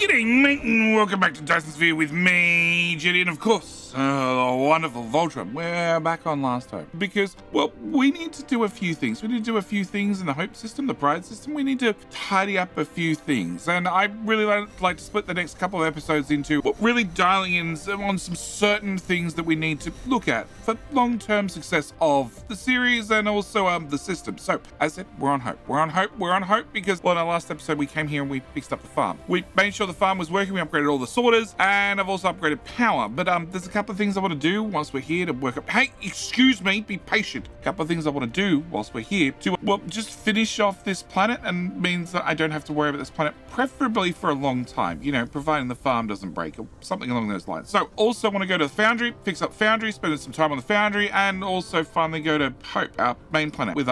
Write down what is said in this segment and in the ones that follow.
G'day mate, and welcome back to Dyson Sphere with me, Jenny, and of course, the wonderful Voltron. We're back on Last Hope because, well, we need to do a few things. We need to do a few things in the Hope system, the Pride system. We need to tidy up a few things, and I really like to split the next couple of episodes into really dialing in on some certain things that we need to look at for long-term success of the series and also the system. So, as I said, we're on Hope. We're on Hope. We're on Hope because, well, in our last episode, we came here and we fixed up the farm. We made sure the farm was working. We upgraded all the sorters, and I've also upgraded power. But there's a couple of things I want to do once we're here to work up. Hey, excuse me, be patient. A couple of things I want to do whilst we're here to, well, just finish off this planet, and means that I don't have to worry about this planet, preferably for a long time, you know, providing the farm doesn't break or something along those lines. So also want to go to the Foundry, fix up Foundry, spend some time on the Foundry, and also finally go to Hope, our main planet, with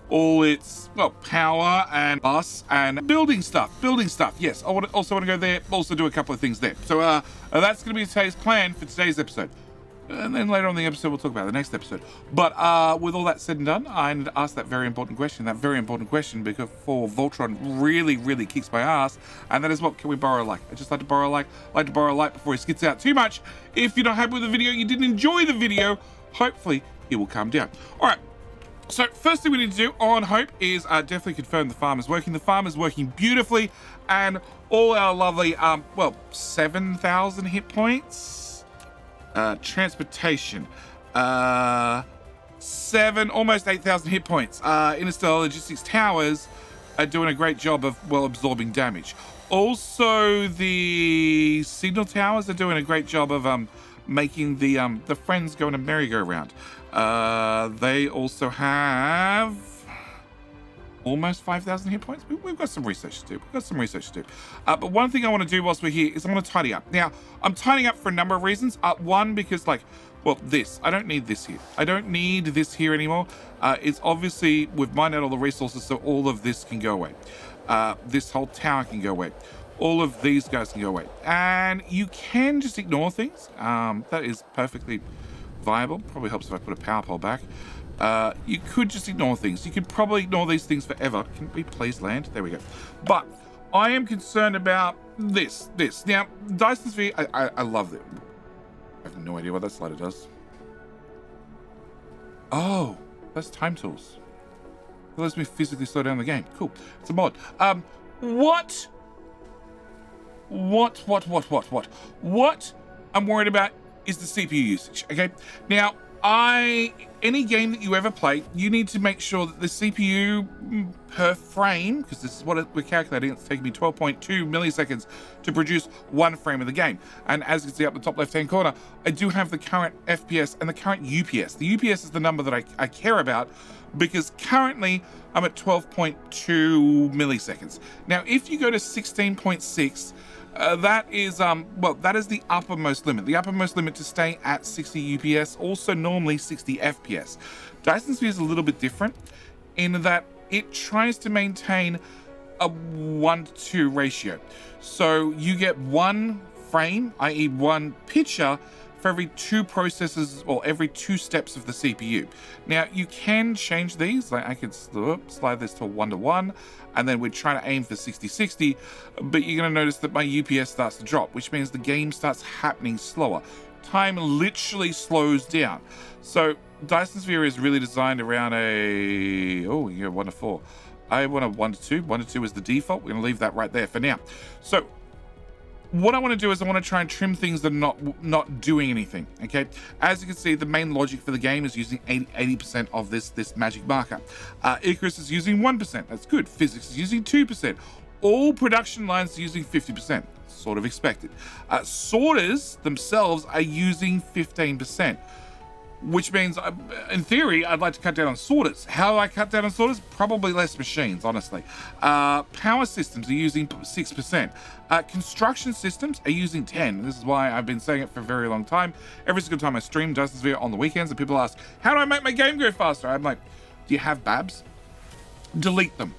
all its, well, power and bus and building stuff. Yes, I also want to go there, also do a couple of things there. So that's going to be today's plan for today's episode. And then later on in the episode, we'll talk about the next episode. But with all that said and done, I need to ask that very important question because before Voltron really kicks my ass, and that is, what can we borrow a like? I just like to borrow a like before he skits out too much. If you're not happy with the video, you didn't enjoy the video, hopefully it will calm down. All right. So first thing we need to do on Hope is definitely confirm the farm is working. The farm is working beautifully, and all our lovely, 7,000 hit points. Transportation, almost 8,000 hit points. Interstellar Logistics Towers are doing a great job of, well, absorbing damage. Also, the signal towers are doing a great job of making the friends go in a merry-go-round. They also have almost 5,000 hit points. We've got some research to do. But one thing I want to do whilst we're here is I want to tidy up. Now, I'm tidying up for a number of reasons. One, because, like, well, I don't need this here. I don't need this here anymore. It's obviously, we've mined out all the resources, so all of this can go away. This whole tower can go away. All of these guys can go away. And you can just ignore things. That is perfectly viable. Probably helps if I put a power pole back. You could just ignore things. You could probably ignore these things forever. Can we please land? There we go. But I am concerned about this. Now, Dyson Sphere, I love it. I have no idea what that slider does. Oh, that's time tools. It lets me physically slow down the game. Cool. It's a mod. What I'm worried about is the CPU usage, okay? Now, any game that you ever play, you need to make sure that the CPU per frame, because this is what we're calculating, it's taking me 12.2 milliseconds to produce one frame of the game. And as you can see up the top left-hand corner, I do have the current FPS and the current UPS. The UPS is the number that I care about, because currently I'm at 12.2 milliseconds. Now, if you go to 16.6, that is that is the uppermost limit. The uppermost limit to stay at 60 UPS, also normally 60 FPS. Dyson Sphere is a little bit different in that it tries to maintain a 1-to-2 ratio. So you get one frame, i.e. one picture, for every two processes or every two steps of the CPU. Now, you can change these. Like, I could slide this to a 1-to-1, and then we're trying to aim for 60-60, but you're going to notice that my UPS starts to drop, which means the game starts happening slower. Time literally slows down. So Dyson Sphere is really designed around you go 1-to-4. I want a 1-to-2. 1-to-2 is the default. We're going to leave that right there for now. So what I want to do is I want to try and trim things that are not doing anything, okay? As you can see, the main logic for the game is using 80% of this magic marker. Icarus is using 1%. That's good. Physics is using 2%. All production lines are using 50%. Sort of expected. Sorters themselves are using 15%. Which means, in theory, I'd like to cut down on sorters. How do I cut down on sorters? Probably less machines, honestly. Power systems are using 6%. Construction systems are using 10%. This is why I've been saying it for a very long time. Every single time I stream Dyson Sphere on the weekends, and people ask, how do I make my game go faster? I'm like, do you have babs? Delete them.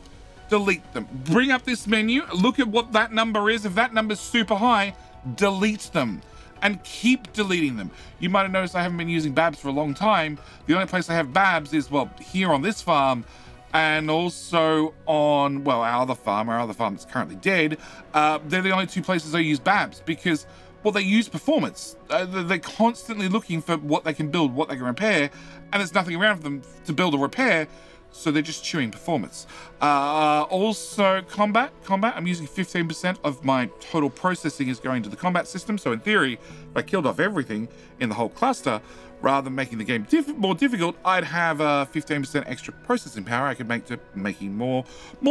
Bring up this menu, look at what that number is. If that number's super high, delete them. And keep deleting them. You might have noticed I haven't been using babs for a long time. The only place I have babs is, well, here on this farm, and also on, well, our other farm that's currently dead. They're the only two places I use Babs because, well, they use performance. They're constantly looking for what they can build, what they can repair, and there's nothing around for them to build or repair, so they're just chewing performance. Also, combat. I'm using 15% of my total processing is going to the combat system, so in theory, if I killed off everything in the whole cluster, rather than making the game more difficult, I'd have 15% extra processing power I could make to making more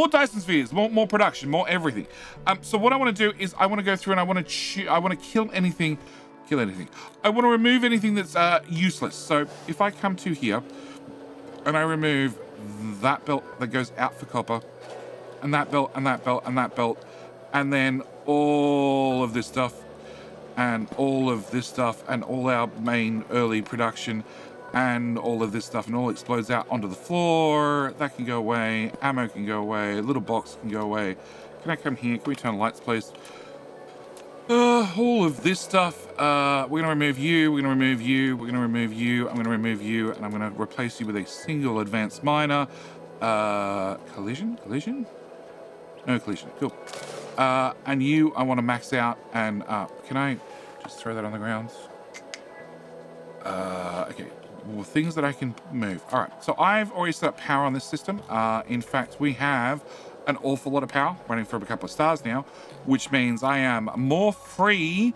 Dyson Spheres, more production, more everything. So what I want to do is I want to go through and I want to kill anything. I want to remove anything that's useless. So if I come to here and I remove that belt that goes out for copper, and that belt, and that belt, and that belt, and then all of this stuff, and all of this stuff, and all our main early production, and all of this stuff, and all explodes out onto the floor. That can go away. Ammo can go away. A little box can go away. Can I come here? Can we turn lights, please? All of this stuff. We're going to remove you. We're going to remove you. We're going to remove you. I'm going to remove you, and I'm going to replace you with a single advanced miner. Collision? No collision. Cool. And you, I want to max out. And can I just throw that on the ground? Okay. Well, things that I can move. All right. So I've already set up power on this system. In fact, we have an awful lot of power running for a couple of stars now, which means I am more free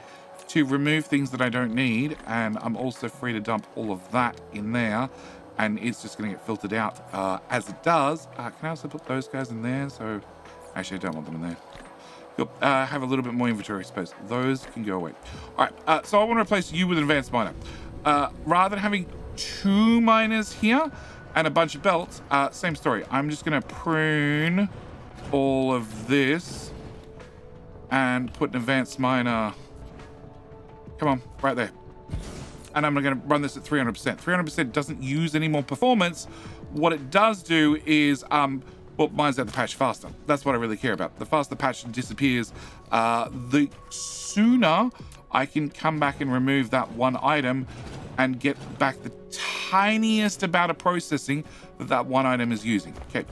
to remove things that I don't need, and I'm also free to dump all of that in there, and it's just going to get filtered out as it does. Can I also put those guys in there? So actually, I don't want them in there. Cool. Have a little bit more inventory space. Those can go away. All right. So I want to replace you with an advanced miner. Rather than having 2 miners here and a bunch of belts, same story. I'm just going to prune all of this and put an advanced miner, come on, right there. And I'm going to run this at 300%. 300% doesn't use any more performance. What it does do is, well, mines out the patch faster. That's what I really care about. The faster the patch disappears, the sooner I can come back and remove that one item and get back the tiniest amount of processing that one item is using. Okay.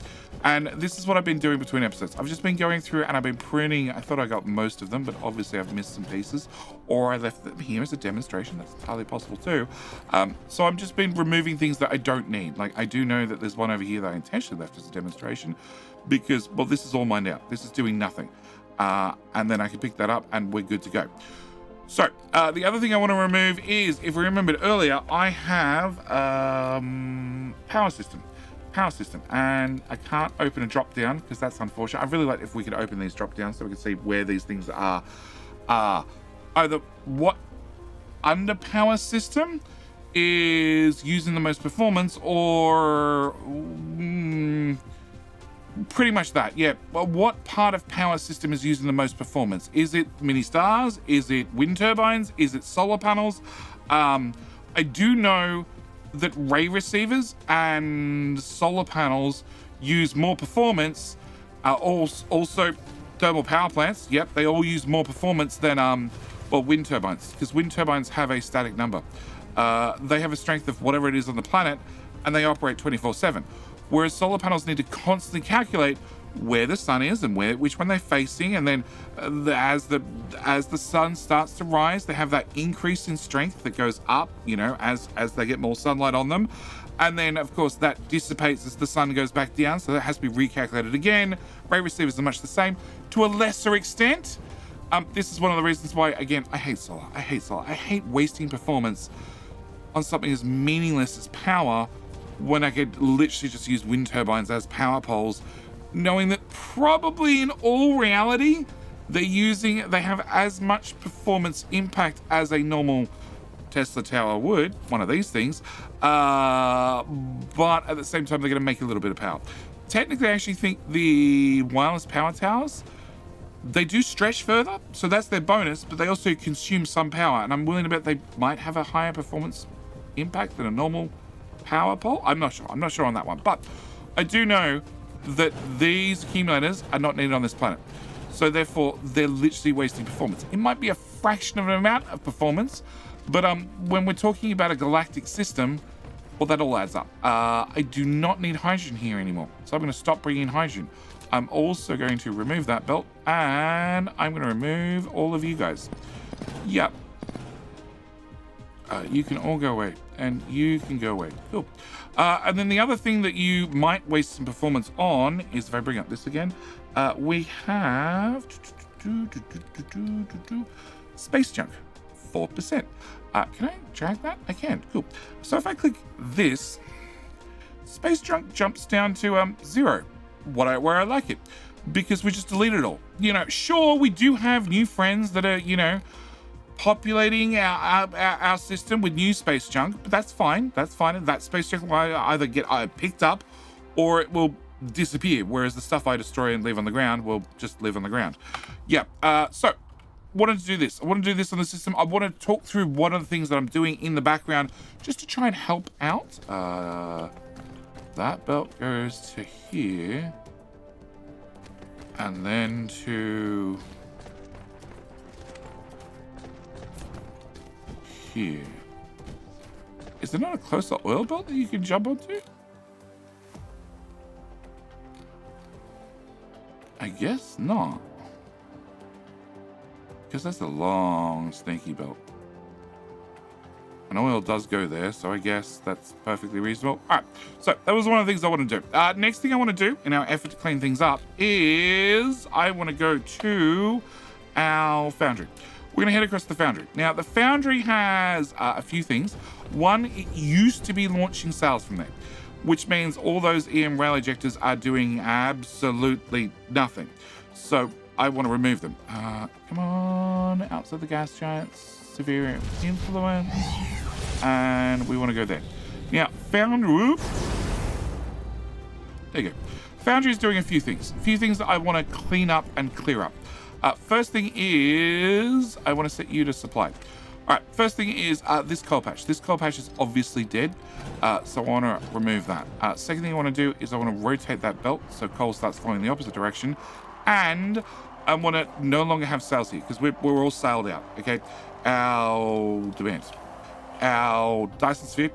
And this is what I've been doing between episodes. I've just been going through and I've been pruning. I thought I got most of them, but obviously I've missed some pieces, or I left them here as a demonstration. That's entirely possible too. So I've just been removing things that I don't need. Like, I do know that there's one over here that I intentionally left as a demonstration because, well, this is all mined out. This is doing nothing. And then I can pick that up and we're good to go. So the other thing I want to remove is, if we remembered earlier, I have power system, and I can't open a drop down because that's unfortunate. I really like if we could open these drop downs so we can see where these things are. Either what under power system is using the most performance, or pretty much that. Yeah. Well, what part of power system is using the most performance? Is it mini stars? Is it wind turbines? Is it solar panels? I do know that ray receivers and solar panels use more performance. Also thermal power plants, yep, they all use more performance than well, wind turbines, because wind turbines have a static number. They have a strength of whatever it is on the planet, and they operate 24/7. Whereas solar panels need to constantly calculate where the sun is and which one they're facing, and then as the sun starts to rise, they have that increase in strength that goes up, you know, as they get more sunlight on them, and then of course that dissipates as the sun goes back down, so that has to be recalculated again. Ray receivers are much the same to a lesser extent. This is one of the reasons why, again, I hate solar. I hate wasting performance on something as meaningless as power when I could literally just use wind turbines as power poles, knowing that probably in all reality, they have as much performance impact as a normal Tesla tower would, one of these things, but at the same time, they're gonna make a little bit of power. Technically, I actually think the wireless power towers, they do stretch further, so that's their bonus, but they also consume some power, and I'm willing to bet they might have a higher performance impact than a normal power pole. I'm not sure on that one, but I do know that these accumulators are not needed on this planet, so therefore they're literally wasting performance. It might be a fraction of an amount of performance, but when we're talking about a galactic system, Well, that all adds up. I do not need hydrogen here anymore, so I'm going to stop bringing in hydrogen. I'm also going to remove that belt, and I'm going to remove all of you guys. Yep. You can all go away, and you can go away. Cool. And then the other thing that you might waste some performance on is, if I bring up this again, we have space junk, 4%. Can I drag that? I can. Cool. So if I click this, space junk jumps down to 0, where I like it, because we just deleted it all. You know, sure, we do have new friends that are, you know, populating our system with new space junk, but that's fine. That's fine. And that space junk will either get picked up or it will disappear, whereas the stuff I destroy and leave on the ground will just live on the ground. Yeah. So wanted to do this. I want to do this on the system. I want to talk through what are the things that I'm doing in the background just to try and help out. That belt goes to here, and then to here. Is there not a closer oil belt that you can jump onto? I guess not. Because that's a long, sneaky belt. And oil does go there, so I guess that's perfectly reasonable. All right, so that was one of the things I want to do. Next thing I want to do in our effort to clean things up is I want to go to our Foundry. We're going to head across to the Foundry. Now, the Foundry has a few things. One, it used to be launching sails from there, which means all those EM rail ejectors are doing absolutely nothing. So I want to remove them. Come on, outside the gas giants, severe influence, and we want to go there. Now, Foundry, there you go. Foundry is doing a few things that I want to clean up and clear up. First thing is, I want to set you to supply. All right, first thing is this coal patch. This coal patch is obviously dead, so I want to remove that. Second thing I want to do is I want to rotate that belt so coal starts flowing the opposite direction, and I want to no longer have sails here because we're all sailed out, okay? Our demands. Our Dyson Sphere.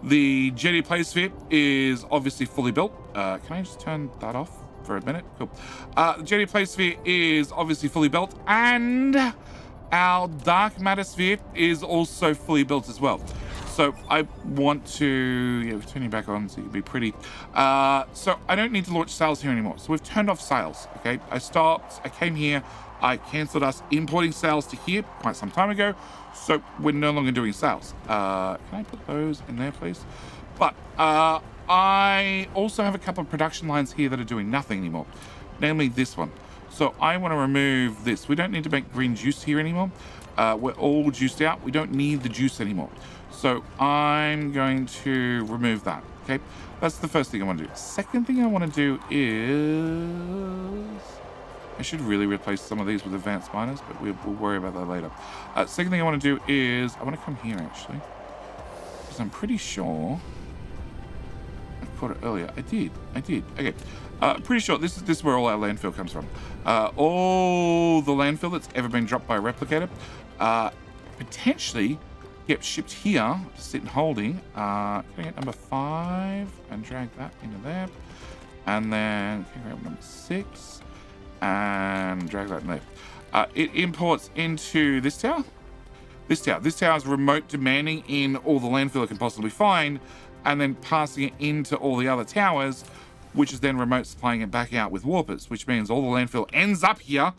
The jetty play sphere is obviously fully built. Can I just turn that off for a minute? Cool. The jetty play sphere is obviously fully built, and our dark matter sphere is also fully built as well. So I want to, yeah, we're turning back on so you can be pretty. So I don't need to launch sails here anymore. So we've turned off sails, okay? I came here, I canceled us importing sails to here quite some time ago. So we're no longer doing sails. Can I put those in there, please? But I also have a couple of production lines here that are doing nothing anymore, namely this one. So I want to remove this. We don't need to make green juice here anymore. We're all juiced out. We don't need the juice anymore. So I'm going to remove that, okay? That's the first thing I want to do. Second thing I want to do is... I should really replace some of these with advanced miners, but we'll worry about that later. Second thing I want to do is... I want to come here, actually. Because I'm pretty sure... I caught it earlier. I did. Okay. Pretty sure this is where all our landfill comes from. All the landfill that's ever been dropped by a replicator potentially gets shipped here to sit and holding. Can I get number 5 and drag that into there? And then can I grab number 6 and drag that in there? It imports into this tower. This tower is remote demanding in all the landfill it can possibly find, and then passing it into all the other towers, which is then remote supplying it back out with warpers, which means all the landfill ends up here,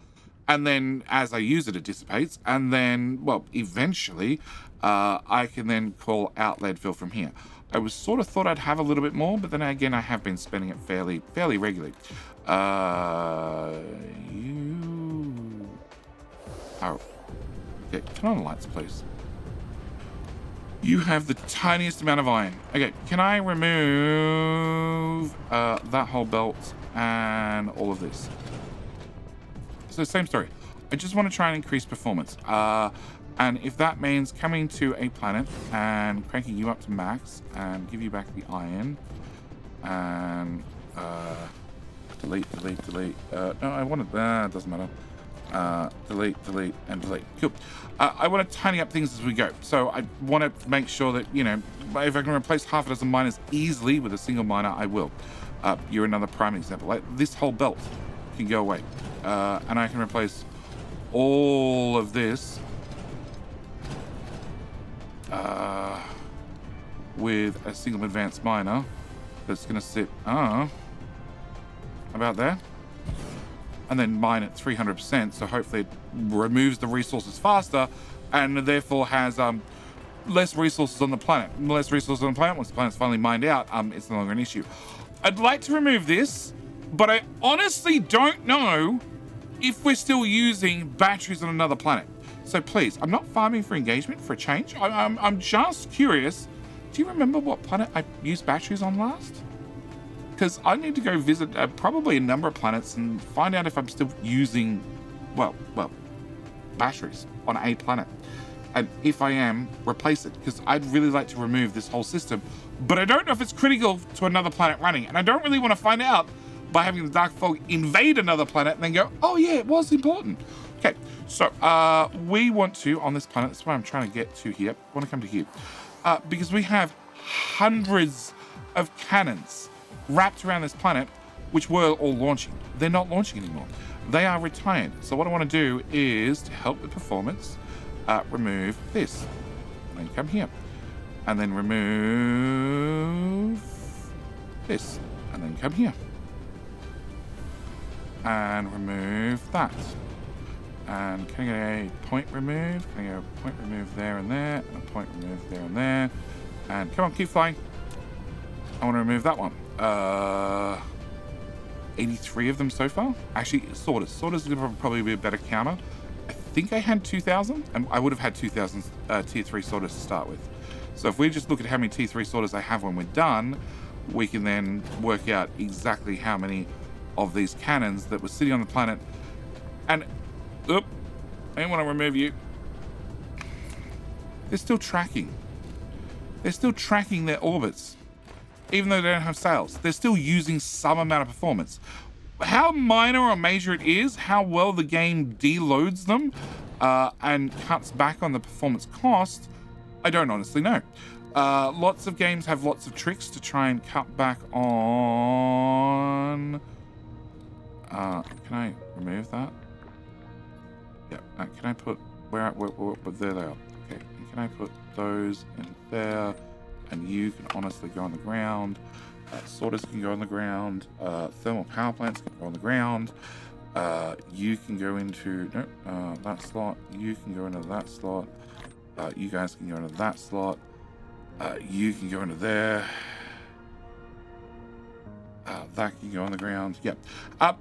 and then as I use it, it dissipates, and then, well, eventually, I can then call out landfill from here. I was sort of thought I'd have a little bit more, but then again, I have been spending it fairly regularly. You... Oh. Okay, turn on the lights, please. You have the tiniest amount of iron. Okay, can I remove that whole belt and all of this? So same story. I just want to try and increase performance. And if that means coming to a planet and cranking you up to max and give you back the iron and delete. No, I wanted that. Doesn't matter. Delete, delete, and delete. Cool. I want to tiny up things as we go. So I want to make sure that, you know, if I can replace half a dozen miners easily with a single miner, I will. You're another prime example. Like this whole belt can go away. And I can replace all of this with a single advanced miner that's going to sit about there. And then mine at 300%, so hopefully it removes the resources faster and therefore has less resources on the planet. Less resources on the planet, once the planet's finally mined out, it's no longer an issue. I'd like to remove this, but I honestly don't know if we're still using batteries on another planet. So please, I'm not farming for engagement for a change. I'm just curious, do you remember what planet I used batteries on last? Because I need to go visit probably a number of planets and find out if I'm still using, well, batteries on a planet. And if I am, replace it, because I'd really like to remove this whole system. But I don't know if it's critical to another planet running. And I don't really want to find out by having the dark fog invade another planet and then go, oh yeah, it was important. Okay, so we want to, on this planet, that's why I'm trying to get to here. I want to come to here. Because we have hundreds of cannons wrapped around this planet, which were all launching. They're not launching anymore. They are retired. So what I want to do is, to help with performance, remove this. And then come here. And then remove this. And then come here. And remove that. And can I get a point remove? Can I get a point remove there and there? And a point remove there and there. And come on, keep flying. I want to remove that one. 83 of them so far. Actually, sorters. Sorters would probably be a better counter. I think I had 2,000, and I would have had 2,000 tier 3 sorters to start with. So if we just look at how many tier 3 sorters I have when we're done, we can then work out exactly how many of these cannons that were sitting on the planet. And, I didn't want to remove you. They're still tracking. They're still tracking their orbits. Even though they don't have sails, they're still using some amount of performance. How minor or major it is, how well the game deloads them and cuts back on the performance cost, I don't honestly know. Lots of games have lots of tricks to try and cut back on... can I remove that? Yeah, can I put... Where there they are. Okay, can I put those in there? And you can honestly go on the ground. Sorters can go on the ground. Thermal power plants can go on the ground. You can go into that slot. You can go into that slot. You guys can go into that slot. You can go into there. That can go on the ground. Yep.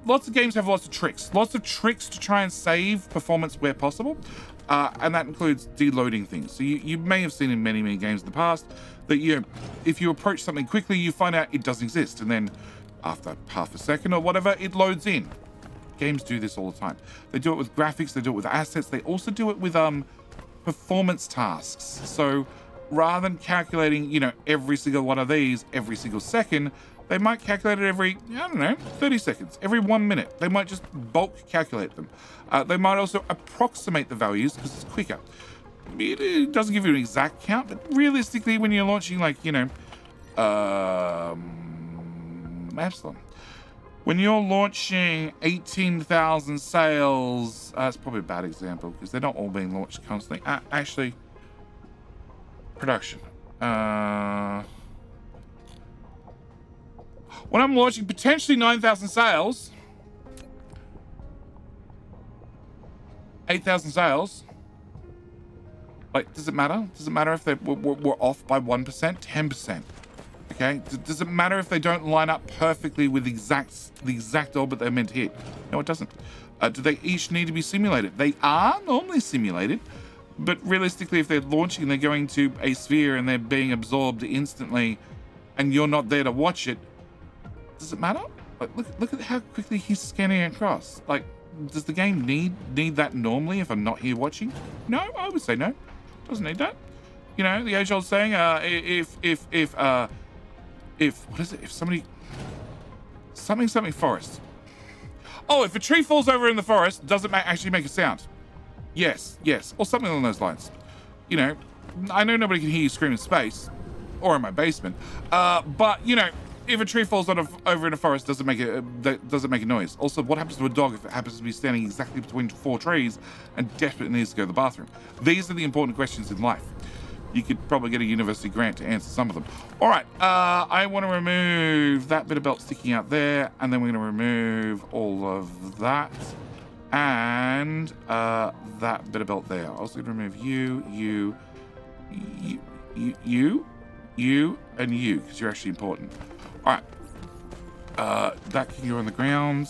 Lots of games have lots of tricks. Lots of tricks to try and save performance where possible. And that includes deloading things. So you may have seen in many games in the past that if you approach something quickly, you find out it doesn't exist. And then after half a second or whatever, it loads in. Games do this all the time. They do it with graphics. They do it with assets. They also do it with performance tasks. So rather than calculating, every single one of these every single second, they might calculate it every, 30 seconds, every 1 minute. They might just bulk calculate them. They might also approximate the values because it's quicker. It doesn't give you an exact count, but realistically, when you're launching Epsilon, when you're launching 18,000 sails, it's probably a bad example because they're not all being launched constantly. Actually, production. When I'm launching potentially 9,000 sails, 8,000 sails, does it matter? Does it matter if we're off by 1%, 10%? Okay, does it matter if they don't line up perfectly with the exact orbit they're meant to hit? No, it doesn't. Do they each need to be simulated? They are normally simulated, but realistically, if they're launching and they're going to a sphere and they're being absorbed instantly and you're not there to watch it, does it matter? Look at how quickly he's scanning across. Does the game need that normally if I'm not here watching? No, I would say no. Doesn't need that. The age-old saying, if what is it? If something forest. Oh, if a tree falls over in the forest, does it actually make a sound? Yes, yes, or something along those lines. You know, I know nobody can hear you scream in space or in my basement, but you know, if a tree falls over in a forest, does it make a noise? Also, what happens to a dog if it happens to be standing exactly between 4 trees and desperately needs to go to the bathroom? These are the important questions in life. You could probably get a university grant to answer some of them. All right, I want to remove that bit of belt sticking out there, and then we're going to remove all of that and that bit of belt there. I'm also going to remove you, and you, because you're actually important. All right, that can go on the ground.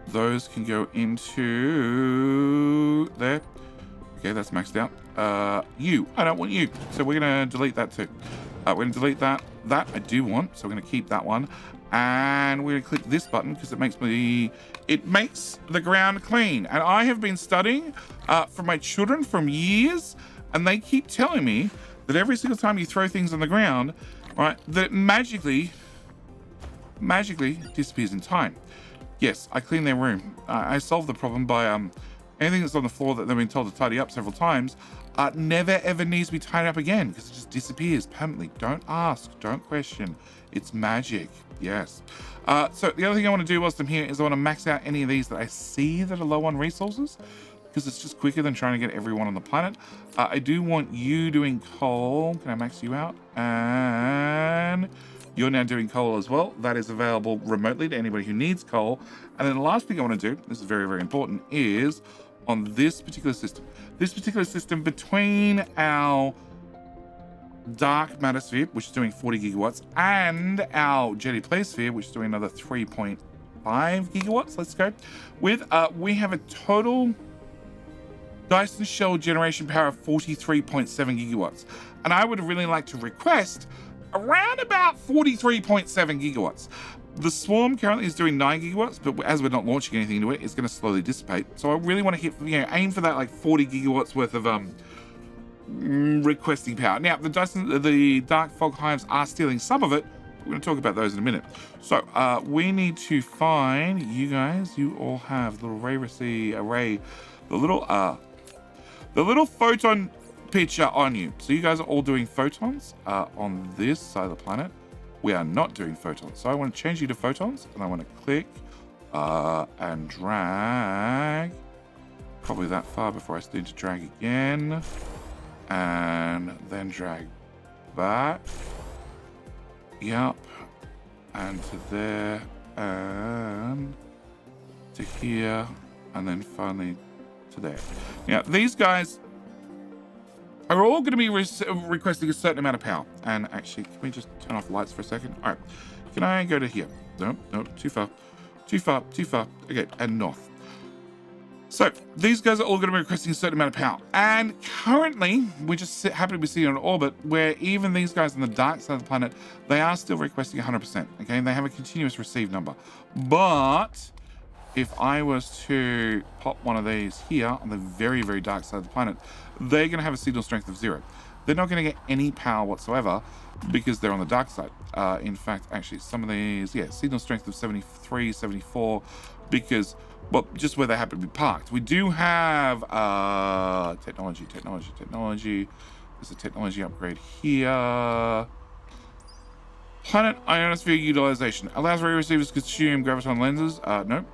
Those can go into there. Okay, that's maxed out. I don't want you, so we're gonna delete that too. We're gonna delete that. That I do want, so we're gonna keep that one. And we're gonna click this button because it makes the ground clean. And I have been studying for my children from years, and they keep telling me that every single time you throw things on the ground, right, that it magically disappears in time. Yes, I clean their room. I solved the problem by anything that's on the floor that they've been told to tidy up several times never ever needs to be tidied up again because it just disappears permanently. Don't ask, don't question. It's magic. Yes. So the other thing I want to do whilst I'm here is I want to max out any of these that I see that are low on resources, because it's just quicker than trying to get everyone on the planet. I do want you doing coal. Can I max you out? And you're now doing coal as well. That is available remotely to anybody who needs coal. And then the last thing I want to do, this is very, very important, is on this particular system. This particular system between our dark matter sphere, which is doing 40 gigawatts, and our jetty play sphere, which is doing another 3.5 gigawatts. Let's go. We have a total Dyson shell generation power of 43.7 gigawatts. And I would really like to request around about 43.7 gigawatts. The swarm currently is doing 9 gigawatts, but as we're not launching anything into it, it's going to slowly dissipate. So I really want to hit, aim for that like 40 gigawatts worth of requesting power. Now, the dark fog hives are stealing some of it. We're going to talk about those in a minute. So we need to find you guys. You all have the little the little photon picture on you. So you guys are all doing photons on this side of the planet. We are not doing photons. So I want to change you to photons, and I want to click and drag probably that far before I need to drag again, and then drag back. Yep. And to there, and to here, and then finally to there. Now, these guys are all going to be requesting a certain amount of power. And actually, can we just turn off lights for a second? All right. Can I go to here? No, too far. Okay, and north. So these guys are all going to be requesting a certain amount of power. And currently, we just happen to be sitting on an orbit where even these guys on the dark side of the planet, they are still requesting 100%. Okay, and they have a continuous receive number. But if I was to pop one of these here on the very, very dark side of the planet, they're going to have a signal strength of 0. They're not going to get any power whatsoever because they're on the dark side. In fact, actually, some of these, signal strength of 73, 74, because, well, just where they happen to be parked. We do have technology. There's a technology upgrade here. Planet ionosphere utilization. Allows ray receivers to consume graviton lenses. No.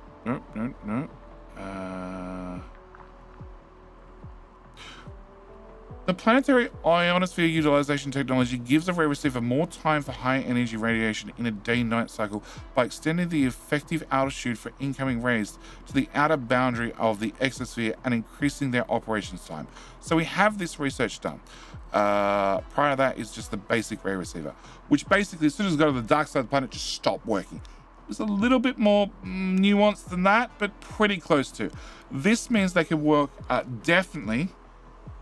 The planetary ionosphere utilization technology gives a ray receiver more time for high energy radiation in a day-night cycle by extending the effective altitude for incoming rays to the outer boundary of the exosphere and increasing their operations time. So we have this research done. Prior to that is just the basic ray receiver, which basically, as soon as it got to the dark side of the planet, just stopped working. It's a little bit more nuanced than that, but pretty close to. This means they can work definitely.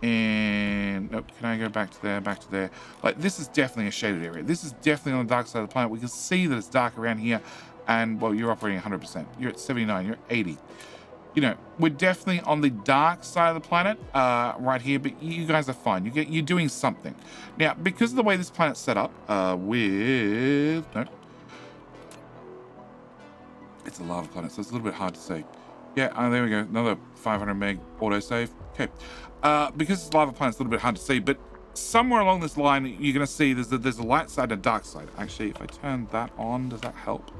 And nope, can I go back to there? Like, this is definitely a shaded area. This is definitely on the dark side of the planet. We can see that it's dark around here, and well, you're operating 100%. You're at 79. You're at 80. We're definitely on the dark side of the planet right here, but you guys are fine. You're doing something. Now, because of the way this planet's set up, it's a lava planet, so it's a little bit hard to see. Yeah, there we go. Another 500 meg autosave. Okay. Because it's lava planet, it's a little bit hard to see, but somewhere along this line, you're going to see there's a light side and a dark side. Actually, if I turn that on, does that help?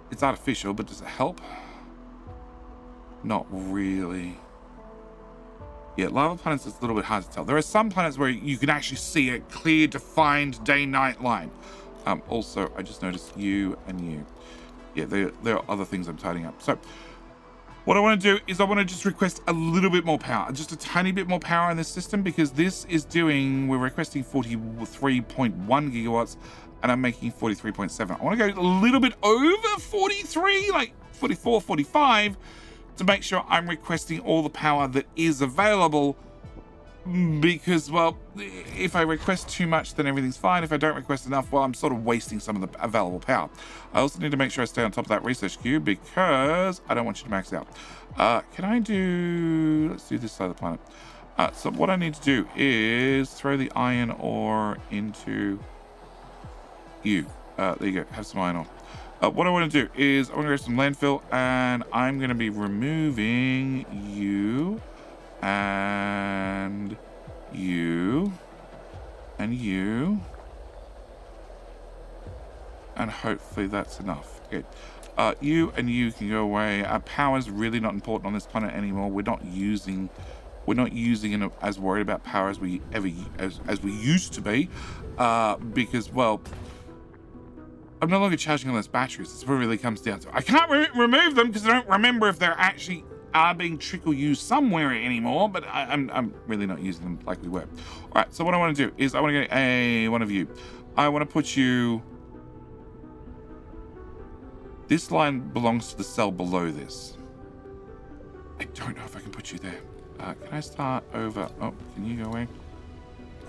It's artificial, but does it help? Not really. Yeah, lava planets is a little bit hard to tell. There are some planets where you can actually see a clear, defined day-night line. Also, I just noticed you and you. Yeah, there are other things I'm tidying up. So, what I want to do is I want to just request a little bit more power, just a tiny bit more power in this system, because this is doing, we're requesting 43.1 gigawatts, and I'm making 43.7. I want to go a little bit over 43, like 44, 45, to make sure I'm requesting all the power that is available, because, well, if I request too much, then everything's fine. If I don't request enough, well, I'm sort of wasting some of the available power. I also need to make sure I stay on top of that research queue, because I don't want you to max out. Can I do... Let's do this side of the planet. So what I need to do is throw the iron ore into you. There you go. Have some iron ore. What I want to do is I want to go to some landfill, and I'm going to be removing you, and you, and you, and hopefully that's enough. Okay, you and you can go away. Power is really not important on this planet anymore. We're not using it as worried about power as we used to be, because, well, I'm no longer charging on those batteries. That's what it really comes down to. I can't remove them because I don't remember if they're actually being trickle used somewhere anymore, but I'm really not using them like we were. All right, so what I want to do is I want to get one of you. I want to put you... This line belongs to the cell below this. I don't know if I can put you there. Can I start over? Oh, can you go away?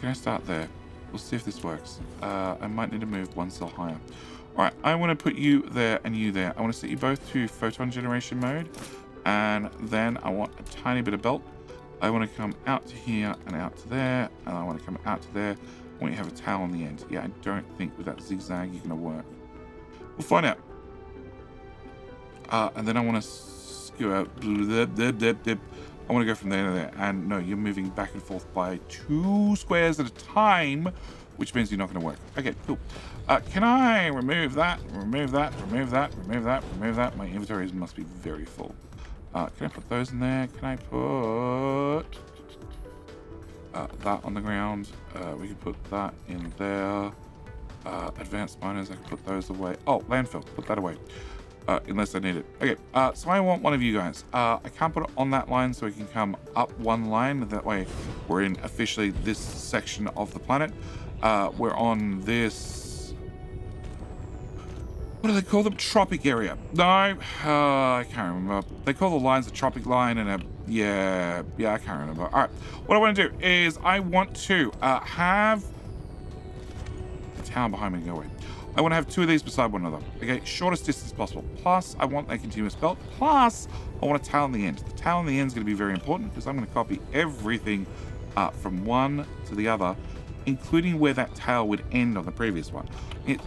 Can I start there? We'll see if this works. I might need to move one cell higher. All right, I want to put you there and you there. I want to set you both to photon generation mode. And then I want a tiny bit of belt. I want to come out to here and out to there. And I want to come out to there. I want you to have a tail on the end. Yeah, I don't think with that zigzag you're going to work. We'll find out. And then I want to skew out. I want to go from there to there. And no, you're moving back and forth by 2 squares at a time, which means you're not going to work. Okay, cool. Can I remove that, remove that, remove that, remove that, remove that? My inventory must be very full. Can I put those in there? Can I put that on the ground? We can put that in there. Advanced miners, I can put those away. Oh, landfill, put that away. Unless I need it. Okay, so I want one of you guys. I can't put it on that line, so we can come up one line. That way we're in officially this section of the planet. We're on this... What do they call them? Tropic area. No, I can't remember. They call the lines a tropic line and a... Yeah, I can't remember. All right, what I want to do is I want to have... The town behind me go away. I want to have 2 of these beside one another. Okay, shortest distance possible. Plus, I want a continuous belt. Plus, I want a tail on the end. The tail on the end is going to be very important because I'm going to copy everything from one to the other, including where that tail would end on the previous one. Hit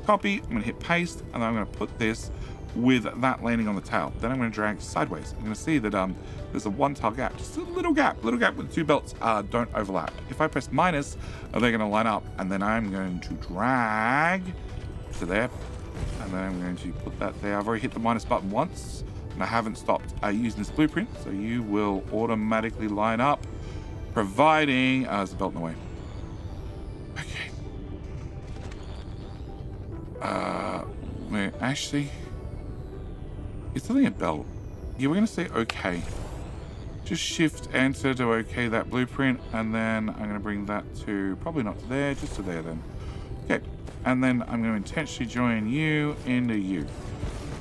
copy, I'm going to hit paste, and then I'm going to put this with that landing on the tail. Then I'm going to drag sideways. I'm going to see that there's a 1 tile gap, just a little gap with the 2 belts don't overlap. If I press minus, they're going to line up, and then I'm going to drag to there, and then I'm going to put that there. I've already hit the minus button once, and I haven't stopped using this blueprint, so you will automatically line up, providing there's a belt in the way. Okay. Wait, actually, it's only a belt. Yeah, we're going to say okay. Just shift enter to okay that blueprint, and then I'm going to bring that to, probably not to there, just to there then. Okay, and then I'm going to intentionally join you into you.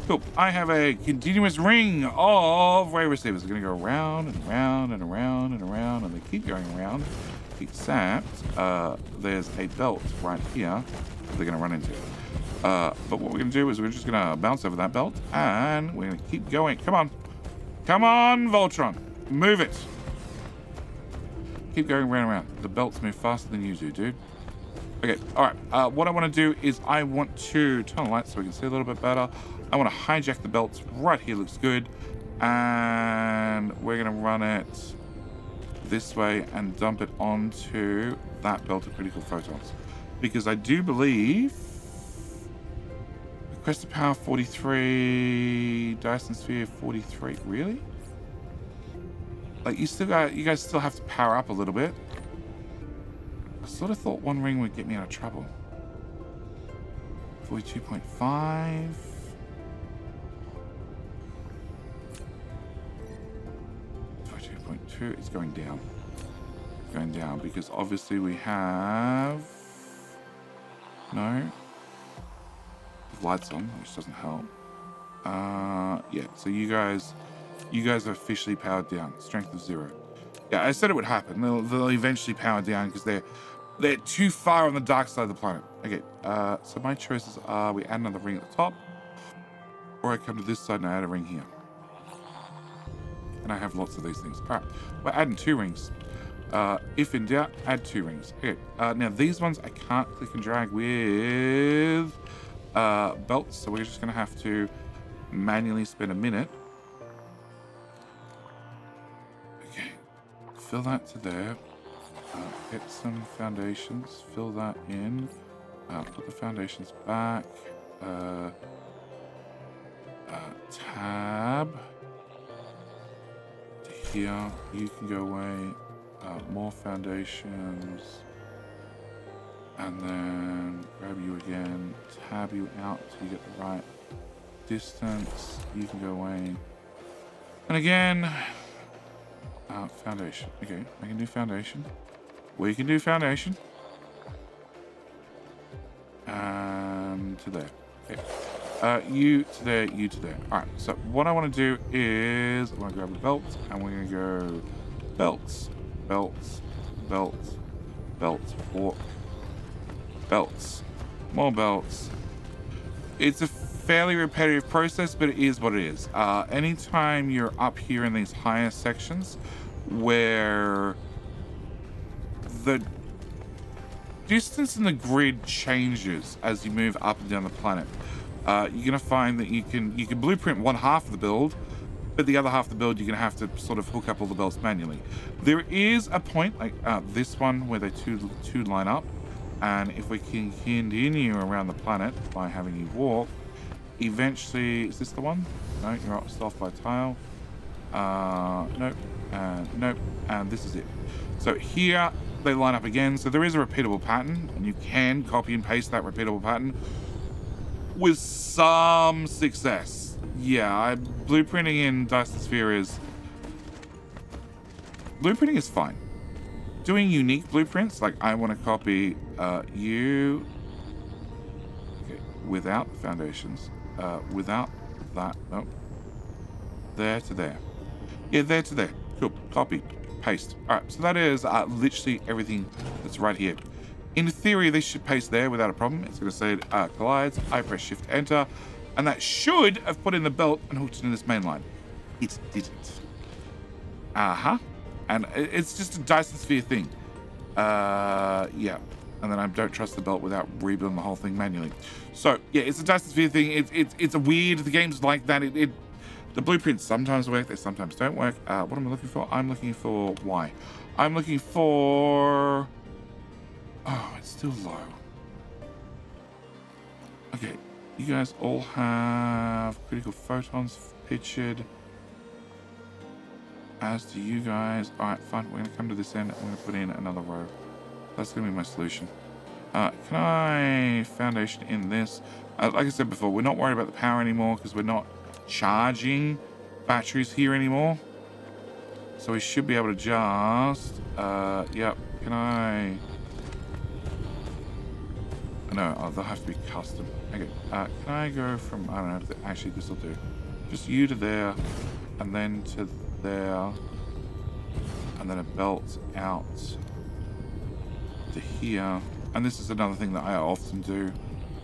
Cool. I have a continuous ring of ray receivers. They're going to go around and around and around and around, and they keep going around, except there's a belt right here that they're going to run into. But what we're going to do is we're just going to bounce over that belt, and we're going to keep going. Come on. Come on, Voltron. Move it. Keep going round and round. The belts move faster than you do, dude. Okay, all right. What I want to do is I want to turn the lights so we can see a little bit better. I want to hijack the belts right here. Looks good. And we're going to run it this way and dump it onto that belt of critical photons. Because I do believe Request of Power 43, Dyson Sphere 43. Really? Like you guys still have to power up a little bit. I sort of thought one ring would get me out of trouble. 42.5. 42.2. It's going down. It's going down because obviously we have no lights on, which doesn't help. Yeah. So you guys are officially powered down. Strength of 0. Yeah, I said it would happen. They'll eventually power down because they're too far on the dark side of the planet. Okay, so my choices are we add another ring at the top, or I come to this side and I add a ring here. And I have lots of these things. All right, we're adding 2 rings. If in doubt, add 2 rings. Okay, now these ones I can't click and drag with belts, so we're just gonna have to manually spend a minute. Okay, fill that to there. Get some foundations, fill that in, put the foundations back, tab to here, you can go away, more foundations, and then grab you again, tab you out so you get the right distance, you can go away, and again, foundation. Okay, I can do foundation. We can do foundation. And to there. Okay. You to there, you to there. Alright, so what I want to do is I want to grab a belt and we're going to go belts, belts, belts, belts, or belts, more belts. It's a fairly repetitive process, but it is what it is. Anytime you're up here in these higher sections where the distance in the grid changes as you move up and down the planet, you're gonna find that you can blueprint one half of the build, but the other half of the build you're gonna have to sort of hook up all the belts manually. There is a point like this one where they two line up, and if we can continue around the planet by having you walk, eventually, is this the one? No, you're still off by a tile. Nope, nope, and this is it. So here they line up again. So there is a repeatable pattern, and you can copy and paste that repeatable pattern with some success. Yeah, blueprinting in Dyson Spheres blueprinting is fine. Doing unique blueprints, like I want to copy you, okay, without foundations, without that, nope, there to there. Yeah, there to there. Cool. Copy. Paste. All right. So that is literally everything that's right here. In theory, this should paste there without a problem. It's going to say collides. I press Shift Enter, and that should have put in the belt and hooked it in this main line. It didn't. And it's just a Dyson Sphere thing. Yeah. And then I don't trust the belt without rebuilding the whole thing manually. So yeah, it's a Dyson Sphere thing. It's a weird. The game's like that. The blueprints sometimes work, they sometimes don't work. What am I looking for? I'm looking for Y. I'm looking for... Oh, it's still low. Okay, you guys all have critical photons pictured. As do you guys. All right, fine. We're going to come to this end. I'm going to put in another row. That's going to be my solution. Can I foundation in this? Like I said before, we're not worried about the power anymore because we're not charging batteries here anymore, so we should be able to just yep. Can I no, they'll have to be custom. Okay, can I go from, I don't know, actually this will do, just you to there and then to there and then a belt out to here. And this is another thing that I often do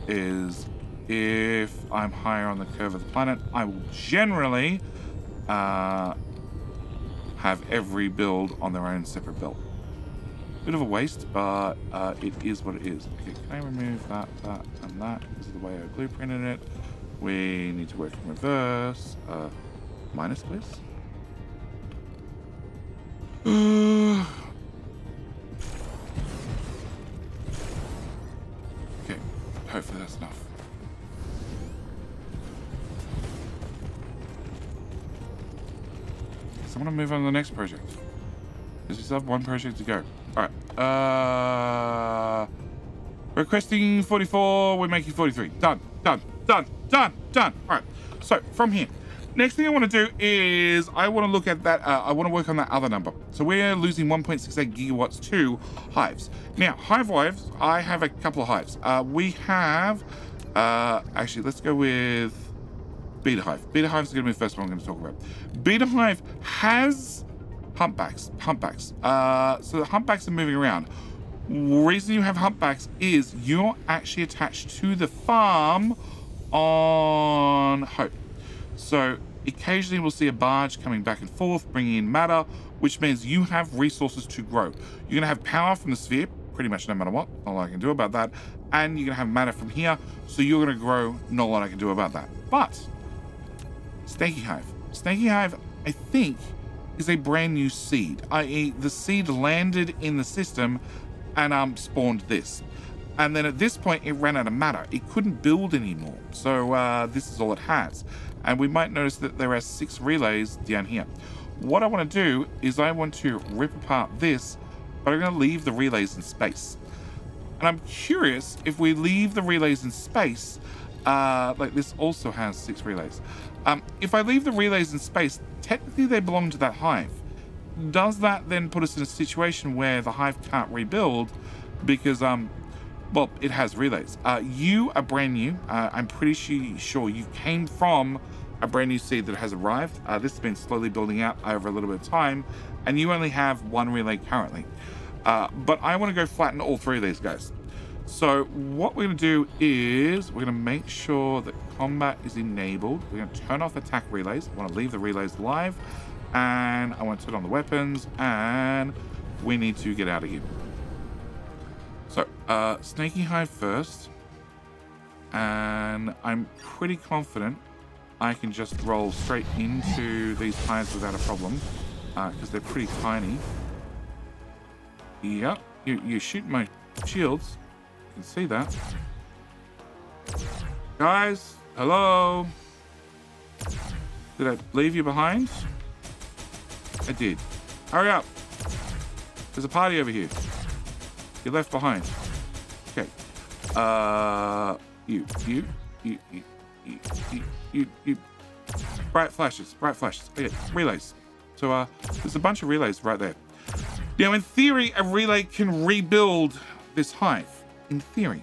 is if I'm higher on the curve of the planet, I will generally have every build on their own separate belt. Bit of a waste, but it is what it is. Okay, can I remove that, and that? This is the way I blueprinted it. We need to work in reverse. Minus, please. Okay, hopefully that's enough. So I'm gonna move on to the next project. Because we still have one project to go. All right. Requesting 44. We're making 43. Done. All right. So from here, next thing I want to do is I want to look at that. I want to work on that other number. So we're losing 1.68 gigawatts to hives. Now, hive-wise, I have a couple of hives. We have, actually, let's go with Beta Hive. Beta Hive is going to be the first one I'm going to talk about. Beta Hive has humpbacks. So the humpbacks are moving around. Reason you have humpbacks is you're actually attached to the farm on Hope. So occasionally we'll see a barge coming back and forth, bringing in matter, which means you have resources to grow. You're going to have power from the sphere, pretty much no matter what. Not a lot I can do about that. And you're going to have matter from here, so you're going to grow. Not a lot I can do about that. But Snaky Hive, I think, is a brand new seed, i.e. the seed landed in the system and spawned this. And then at this point, it ran out of matter. It couldn't build anymore. So this is all it has. And we might notice that there are 6 relays down here. What I want to do is I want to rip apart this, but I'm going to leave the relays in space. And I'm curious if we leave the relays in space, like this also has 6 relays. If I leave the relays in space, technically they belong to that hive. Does that then put us in a situation where the hive can't rebuild because, well, it has relays? You are brand new. I'm pretty sure you came from a brand new seed that has arrived. This has been slowly building out over a little bit of time, and you only have 1 relay currently. But I want to go flatten all 3 of these guys. So what we're going to do is we're going to make sure that combat is enabled. We're going to turn off attack relays. I want to leave the relays live, and I want to turn on the weapons, and we need to get out of here. So Snaky Hive first, and I'm pretty confident I can just roll straight into these hives without a problem because they're pretty tiny. Yeah, you shoot my shields. You can see that. Guys, hello? Did I leave you behind? I did. Hurry up. There's a party over here. You're left behind. Okay. You. Bright flashes. Okay, relays. So, there's a bunch of relays right there. Now, in theory, a relay can rebuild this hive. In theory,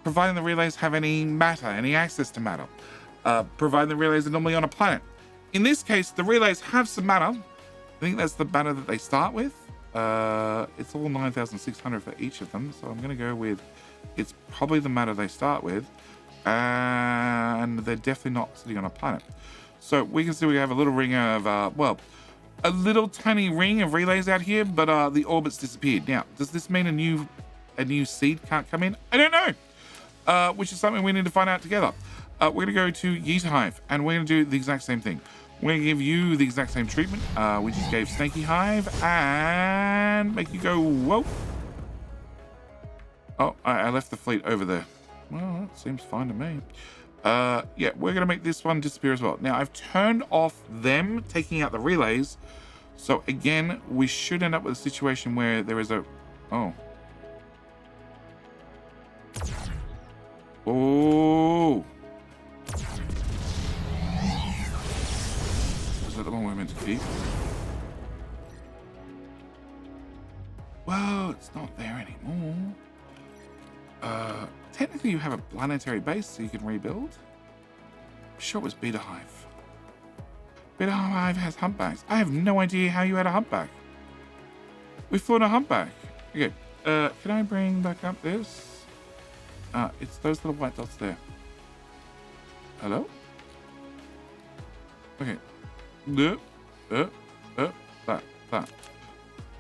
providing the relays have any matter, any access to matter, providing the relays are normally on a planet. In this case, the relays have some matter. I think that's the matter that they start with. It's all 9,600 for each of them, so I'm going to go with it's probably the matter they start with, and they're definitely not sitting on a planet. So we can see we have a little ring of, well, a little tiny ring of relays out here, but the orbit's disappeared. Now, does this mean a new seed can't come in? I don't know, which is something we need to find out together. We're going to go to Yeet Hive, and we're going to do the exact same thing. We're going to give you the exact same treatment we just gave Snaky Hive, and make you go, whoa. Oh, I left the fleet over there. Well, that seems fine to me. Yeah, we're going to make this one disappear as well. Now, I've turned off them taking out the relays. So, again, we should end up with a situation where there is a... Oh. Oh. Is that the one we're meant to keep? Well, it's not there anymore. Technically you have a planetary base so you can rebuild. I'm sure it was Beta Hive. Beta Hive has humpbacks. I have no idea how you had a humpback. We've flown a humpback. Okay, can I bring back up this? It's those little white dots there. Hello? Okay. That.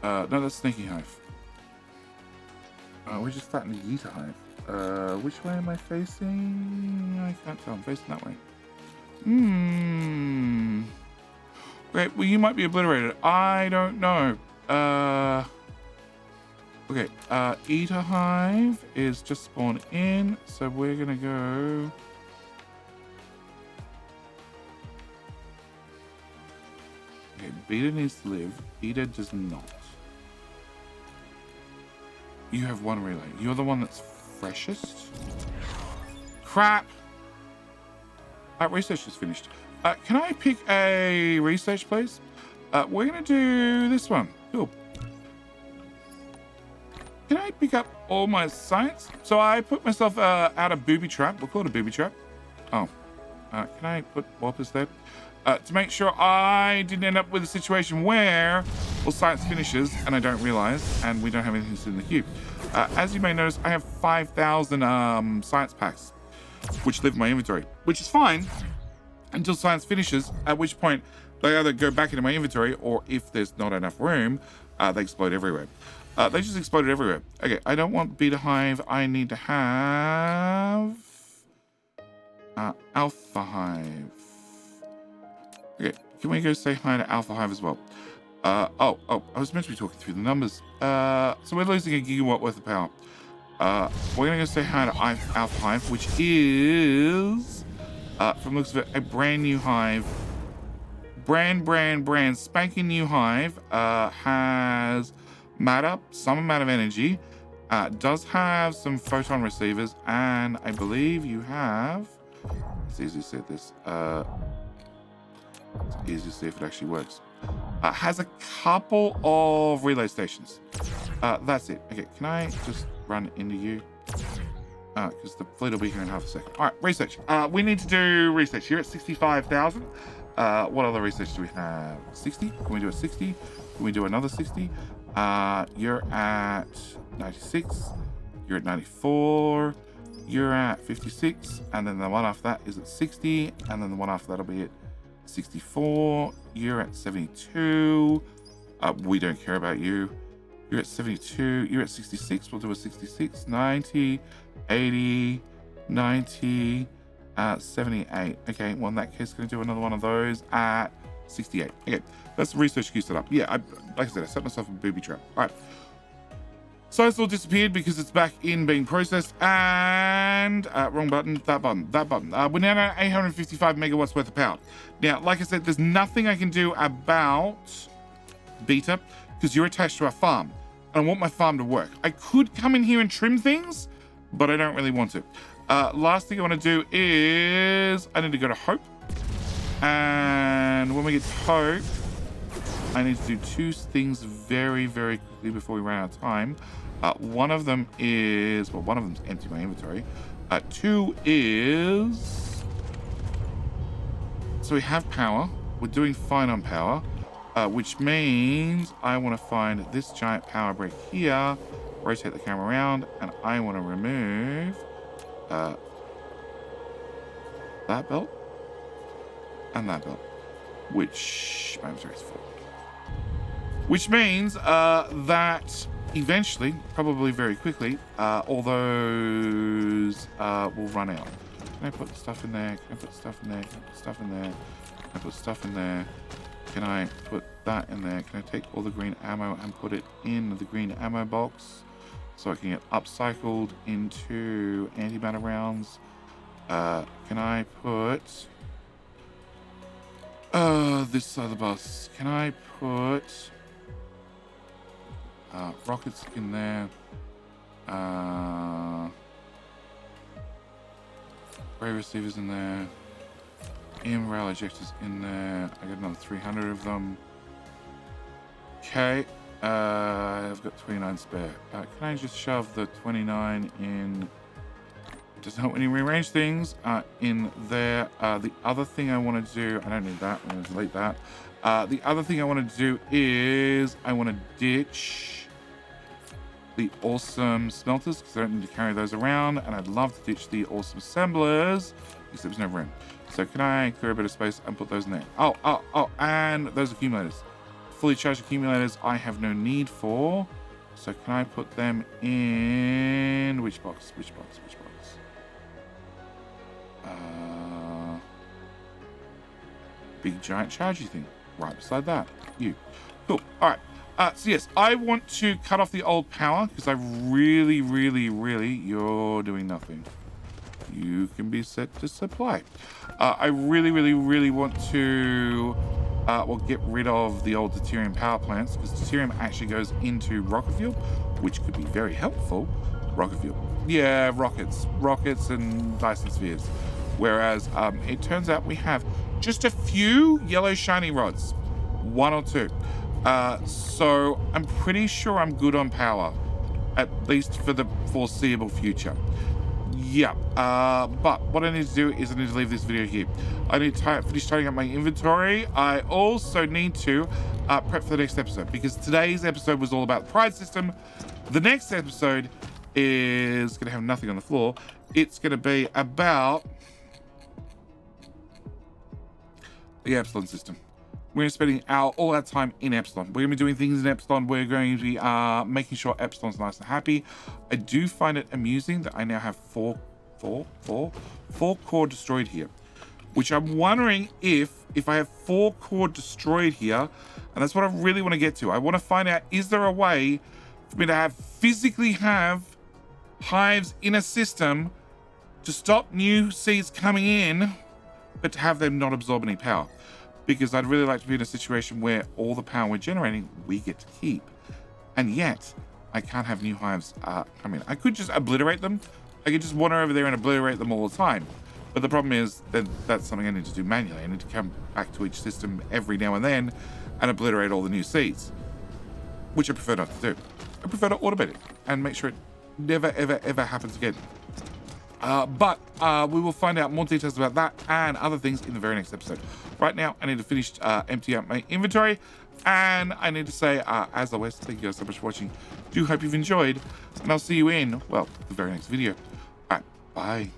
No, that's Sneaky Hive. We just flattened the Yeeter Hive. Which way am I facing? I can't tell. I'm facing that way. Great. Well, you might be obliterated. I don't know. Okay. Eater Hive is just spawned in, so we're gonna go. Okay. Beta needs to live. Eater does not. You have one relay. You're the one that's freshest. Crap. That research is finished. Can I pick a research, please? We're going to do this one. Cool. Can I pick up all my science? So I put myself out a booby trap. We'll call it a booby trap. Oh. Can I put warpers there? To make sure I didn't end up with a situation where all science finishes and I don't realize and we don't have anything in the queue. As you may notice, I have 5,000 science packs which live in my inventory, which is fine until science finishes, at which point they either go back into my inventory or if there's not enough room, they explode everywhere. They just exploded everywhere. Okay, I don't want Beta Hive. I need to have Alpha Hive. Okay, can we go say hi to Alpha Hive as well? I was meant to be talking through the numbers. So we're losing a gigawatt worth of power. We're going to go say hi to Alpha Hive, which is, from the looks of it, a brand new hive. Brand spanking new hive. Has some amount of energy. Does have some photon receivers, and I believe you have. It's easy to say this. It's easy to see if it actually works. Has a couple of relay stations. That's it. Okay, can I just run into you? Because the fleet will be here in half a second. All right, research. We need to do research. You're at 65,000. What other research do we have? 60? Can we do a 60? Can we do another 60? You're at 96. You're at 94. You're at 56. And then the one after that is at 60. And then the one after that will be at 64. You're at 72. We don't care about you. You're at 72. You're at 66. We'll do a 66. 90. 80. 90. 78. Okay, well in that case, going to do another one of those at 68. Okay, that's the research queue set up. Yeah, like I said, I set myself a booby trap. All right. Science all disappeared because it's back in being processed, and wrong button, that button. We're now at 855 megawatts worth of power. Now, like I said, there's nothing I can do about Beta because you're attached to our farm. And I want my farm to work. I could come in here and trim things, but I don't really want to. Last thing I want to do is I need to go to Hope. And when we get to Hope, I need to do two things very, very quickly before we run out of time. One of them is, well, one of them's empty my inventory. Two is, so we have power. We're doing fine on power, which means I want to find this giant power brick here, rotate the camera around, and I want to remove that belt and that belt, which my inventory is full. Which means that eventually, probably very quickly, all those will run out. Can I put stuff in there? Can I put stuff in there? Can I put stuff in there? Can I put stuff in there? Can I put that in there? Can I take all the green ammo and put it in the green ammo box so I can get upcycled into antimatter rounds? Can I put this other bus? Can I put rockets in there? Ray receivers in there. EM rail ejectors in there. I got another 300 of them. Okay. I've got 29 spare. Can I just shove the 29 in? Doesn't help when you rearrange things in there. The other thing I want to do, I don't need that. I'm going to delete that. The other thing I want to do is I want to ditch the awesome smelters because I don't need to carry those around, and I'd love to ditch the awesome assemblers except there's no room. So can I clear a bit of space and put those in there? Oh, and those accumulators. fully charged accumulators I have no need for. So can I put them in which box? Which box? Which box? Big giant chargy thing right beside that. You. Cool. All right. So yes, I want to cut off the old power because I really, you're doing nothing. You can be set to supply. I really want to get rid of the old deuterium power plants because deuterium actually goes into rocket fuel, which could be very helpful. Rocket fuel. Yeah, rockets and Dyson Spheres. Whereas it turns out we have just a few yellow shiny rods, 1 or 2. So I'm pretty sure I'm good on power, at least for the foreseeable future. Yeah, but what I need to do is I need to leave this video here. I need to finish tidying up my inventory. I also need to prep for the next episode because today's episode was all about the Pride system. The next episode is going to have nothing on the floor. It's going to be about the Epsilon system. We're going to be spending all our time in Epsilon. We're going to be doing things in Epsilon. We're going to be making sure Epsilon's nice and happy. I do find it amusing that I now have four core destroyed here, which I'm wondering if I have 4 core destroyed here, and that's what I really want to get to. I want to find out, is there a way for me to physically have hives in a system to stop new seeds coming in, but to have them not absorb any power? Because I'd really like to be in a situation where all the power we're generating, we get to keep. And yet, I can't have new hives come in. I could just obliterate them. I could just wander over there and obliterate them all the time. But the problem is that that's something I need to do manually. I need to come back to each system every now and then and obliterate all the new seeds, which I prefer not to do. I prefer to automate it and make sure it never, ever happens again. But we will find out more details about that and other things in the very next episode. Right now, I need to finish emptying out my inventory, and I need to say, as always, thank you guys so much for watching. Do hope you've enjoyed, and I'll see you in, well, the very next video. All right, bye.